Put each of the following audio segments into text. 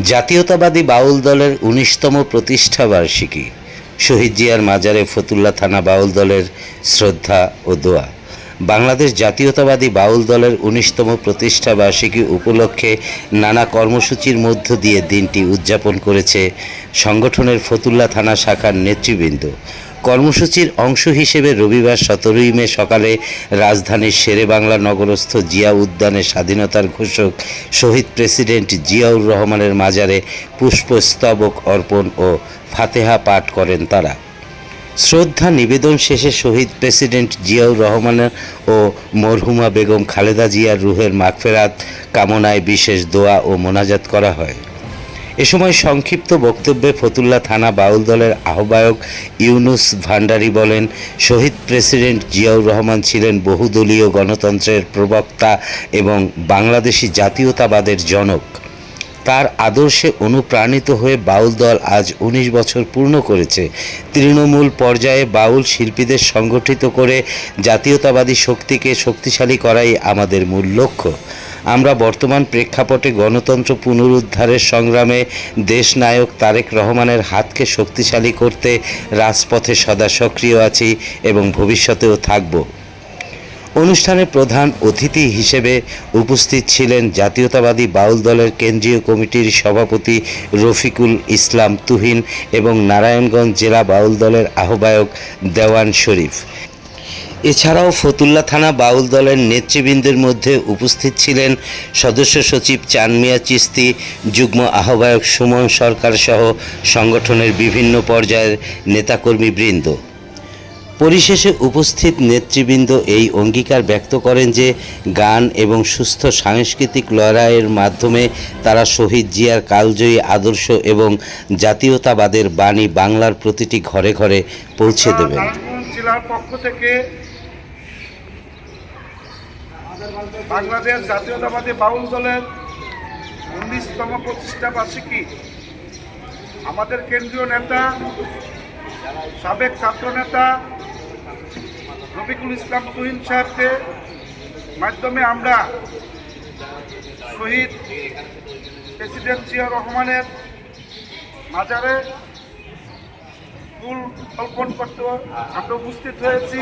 জাতীয়তাবাদী বাউল দলের ১৯তম প্রতিষ্ঠা বার্ষিকী। শহীদ জিয়ার মাজারে ফতুল্লা থানা বাউল দলের শ্রদ্ধা ও দোয়া। বাংলাদেশ জাতীয়তাবাদী বাউল দলের ১৯তম প্রতিষ্ঠা বার্ষিকী উপলক্ষে নানা কর্মসূচির মধ্য দিয়ে দিনটি উদযাপন করেছে সংগঠনের ফতুল্লা থানা শাখার নেতৃবৃন্দ। কর্মসূচির অংশ হিসেবে রবিবার ১৭ই মে সকালে রাজধানীর শেরেবাংলা নগরস্থ জিয়া উদ্যানে স্বাধীনতার ঘোষক শহীদ প্রেসিডেন্ট জিয়াউর রহমানের মাজারে পুষ্পস্তবক অর্পণ ও ফাতেহা পাঠ করেন তারা। শ্রদ্ধা নিবেদন শেষে শহীদ প্রেসিডেন্ট জিয়াউর রহমান ও মরহুমা বেগম খালেদা জিয়ার রুহের মাগফেরাত কামনায় বিশেষ দোয়া ও মোনাজাত করা হয়। এ সময় সংক্ষিপ্ত বক্তব্যে ফতুল্লা থানা বাউল দলের আহ্বায়ক ইউনুস ভান্ডারী বলেন, শহীদ প্রেসিডেন্ট জিয়াউর রহমান ছিলেন বহুদলীয় গণতন্ত্রের প্রবক্তা এবং বাংলাদেশি জাতীয়তাবাদের জনক। তার আদর্শে অনুপ্রাণিত হয়ে বাউল দল আজ ১৯ বছর পূর্ণ করেছে। তৃণমূল পর্যায়ে বাউল শিল্পীদের সংগঠিত করে জাতীয়তাবাদী শক্তিকে শক্তিশালী করাই আমাদের মূল লক্ষ্য। আমরা বর্তমান প্রেক্ষাপটে গণতন্ত্র পুনরুদ্ধারের সংগ্রামে দেশনায়ক তারেক রহমানের হাতকে শক্তিশালী করতে রাজপথে সদা সক্রিয় আছি এবং ভবিষ্যতেও থাকব। অনুষ্ঠানে প্রধান অতিথি হিসেবে উপস্থিত ছিলেন জাতীয়তাবাদী বাউল দলের কেন্দ্রীয় কমিটির সভাপতি রফিকুল ইসলাম তুহিন এবং নারায়ণগঞ্জ জেলা বাউল দলের আহ্বায়ক দেওয়ান শরীফ। এছাড়াও ফতুল্লা থানা বাউল দলের নেতৃবৃন্দের মধ্যে উপস্থিত ছিলেন সদস্য সচিব চানমিয়া চিস্তি, যুগ্ম আহ্বায়ক সুমন সরকার সহ সংগঠনের বিভিন্ন পর্যায়ের নেতাকর্মীবৃন্দ। পরিশেষে উপস্থিত নেতৃবৃন্দ এই অঙ্গীকার ব্যক্ত করেন যে গান এবং সুস্থ সাংস্কৃতিক লড়াইয়ের মাধ্যমে তারা শহীদ জিয়ার কালজয়ী আদর্শ এবং জাতীয়তাবাদের বাণী বাংলার প্রতিটি ঘরে ঘরে পৌঁছে দেবেন। জেলার পক্ষ থেকে বাংলাদেশ জাতীয়তাবাদী বাউল দলের ১৯তম প্রতিষ্ঠা বার্ষিকী আমাদের কেন্দ্রীয় নেতা সাবেক ছাত্র নেতা রফিকুল ইসলাম তুহিন সাহেবকে মাধ্যমে আমরা শহীদ প্রেসিডেন্ট জিয়াউর রহমানের মাজারে ফুল অর্পণ করতে আমরা উপস্থিত হয়েছি।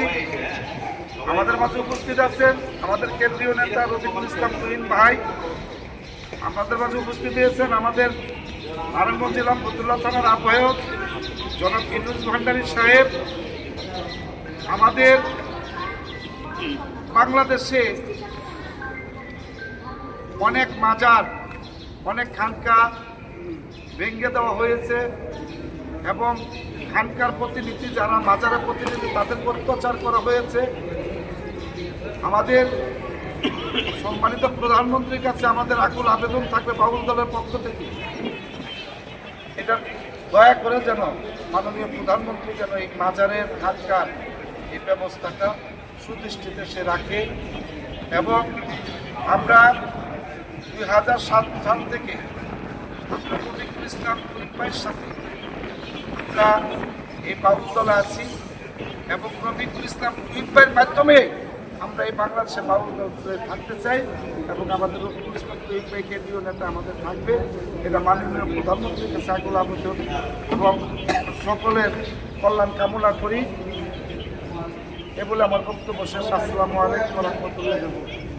আমাদের মাঝে উপস্থিত আছেন আমাদের কেন্দ্রীয় নেতা রফিকুল ইসলাম তুহিন ভাই, আমাদের মাঝে উপস্থিত হয়েছেন আমাদের নারায়ণগঞ্জ জেলা ফতুল্লা থানার আহ্বায়ক জনাব ইউনুস ভান্ডারী সাহেব। আমাদের বাংলাদেশে অনেক মাজার, অনেক খানকা ভেঙে দেওয়া হয়েছে এবং খানকার প্রতিনিধি যারা মাজারের প্রতিনিধি তাদের অত্যাচার করা হয়েছে। আমাদের সম্মানিত প্রধানমন্ত্রীর কাছে আমাদের আকুল আবেদন থাকবে বাউল দলের পক্ষ থেকে, এটা দয়া করে যেন মাননীয় প্রধানমন্ত্রী যেন এই মাজারের খানকার এই ব্যবস্থাটা সুদৃষ্টিতে সে রাখে এবং আমরা ২০০৭ সাল থেকে রফিকুল ইসলাম তুহিন ভাইয়ের সাথে আমরা এই বাউল দলে আছি এবং রফিকুল ইসলাম তুহিন ভাইয়ের মাধ্যমে আমরা এই বাংলাদেশে বাউল দলে থাকতে চাই এবং আমাদের রফিকুল ইসলাম তুহিন ভাই কেন্দ্রীয় নেতা আমাদের থাকবে। এটা মাননীয় প্রধানমন্ত্রীর কাছে আকুল আবেদন এবং সকলের কল্যাণ কামনা করি। এ বলে আমার বক্তব্য শেষ। আসসালামু আলাইকুম ওয়া রাহমাতুল্লাহি ওয়া বারাকাতুহু।